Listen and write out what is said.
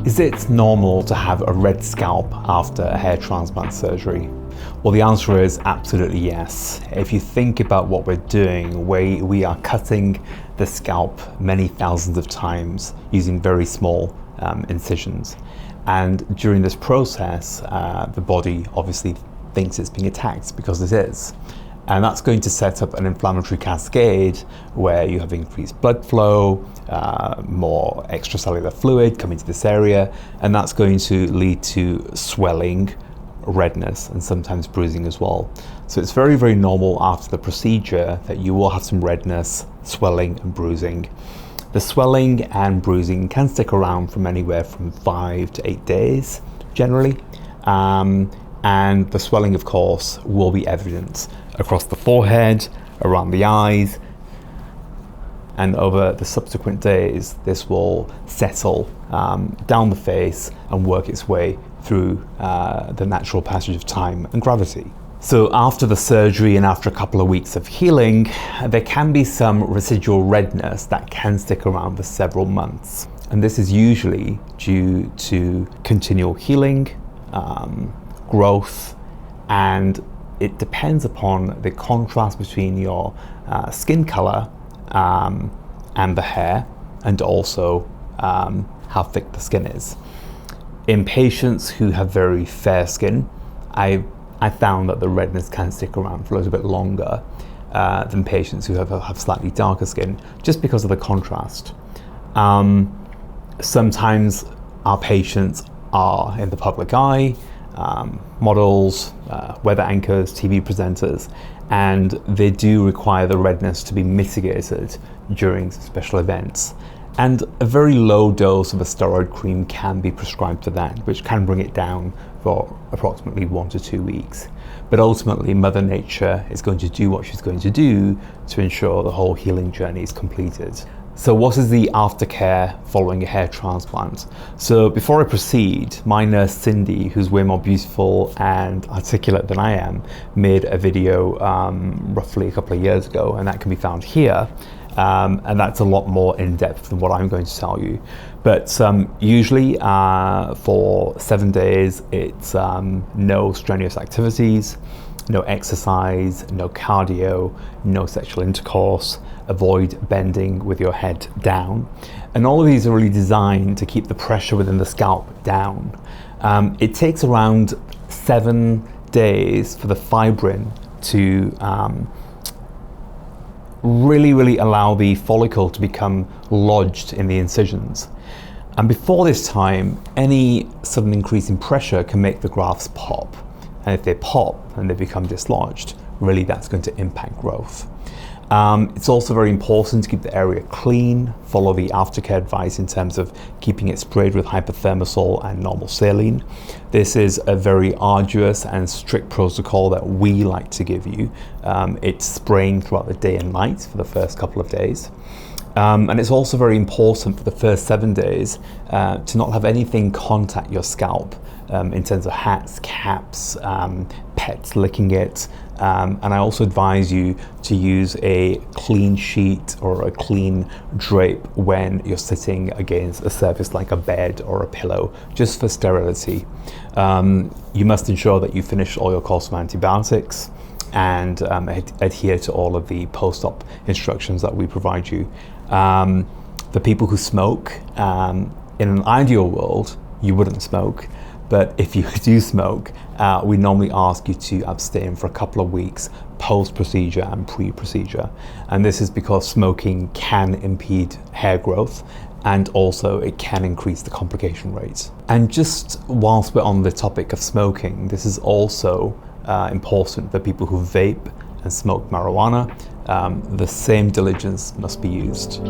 Is it normal to have a red scalp after a hair transplant surgery? Well, the answer is absolutely yes. If you think about what we're doing, we are cutting the scalp many thousands of times using very small incisions. And during this process, the body obviously thinks it's being attacked, because it is. And that's going to set up an inflammatory cascade where you have increased blood flow, more extracellular fluid coming to this area, and that's going to lead to swelling, redness, and sometimes bruising as well. So it's very, very normal after the procedure that you will have some redness, swelling, and bruising. The swelling and bruising can stick around from anywhere from 5 to 8 days, generally. And the swelling, of course, will be evident across the forehead, around the eyes, and over the subsequent days, this will settle down the face and work its way through the natural passage of time and gravity. So after the surgery and after a couple of weeks of healing, there can be some residual redness that can stick around for several months. And this is usually due to continual healing, growth, and it depends upon the contrast between your skin color and the hair, and also how thick the skin is. In patients who have very fair skin, I found that the redness can stick around for a little bit longer than patients who have slightly darker skin, just because of the contrast. Sometimes our patients are in the public eye, models, weather anchors, TV presenters, and they do require the redness to be mitigated during special events. And a very low dose of a steroid cream can be prescribed for that, which can bring it down for approximately 1 to 2 weeks. But ultimately, Mother Nature is going to do what she's going to do to ensure the whole healing journey is completed. So what is the aftercare following a hair transplant? So before I proceed, my nurse Cindy, who's way more beautiful and articulate than I am, made a video roughly a couple of years ago, and that can be found here. And that's a lot more in depth than what I'm going to tell you. But usually for 7 days, it's no strenuous activities, no exercise, no cardio, no sexual intercourse, avoid bending with your head down. And all of these are really designed to keep the pressure within the scalp down. It takes around 7 days for the fibrin to really allow the follicle to become lodged in the incisions. And before this time, any sudden increase in pressure can make the grafts pop. And if they pop and they become dislodged, really that's going to impact growth. It's also very important to keep the area clean, follow the aftercare advice in terms of keeping it sprayed with hyperthermosol and normal saline. This is a very arduous and strict protocol that we like to give you. It's spraying throughout the day and night for the first couple of days. And it's also very important for the first 7 days to not have anything contact your scalp in terms of hats, caps, pets licking it. And I also advise you to use a clean sheet or a clean drape when you're sitting against a surface like a bed or a pillow, just for sterility. You must ensure that you finish all your course of antibiotics and adhere to all of the post-op instructions that we provide you. For people who smoke, in an ideal world, you wouldn't smoke. But if you do smoke, we normally ask you to abstain for a couple of weeks post-procedure and pre-procedure. And this is because smoking can impede hair growth, and also it can increase the complication rates. And just whilst we're on the topic of smoking, this is also important for people who vape and smoke marijuana. The same diligence must be used.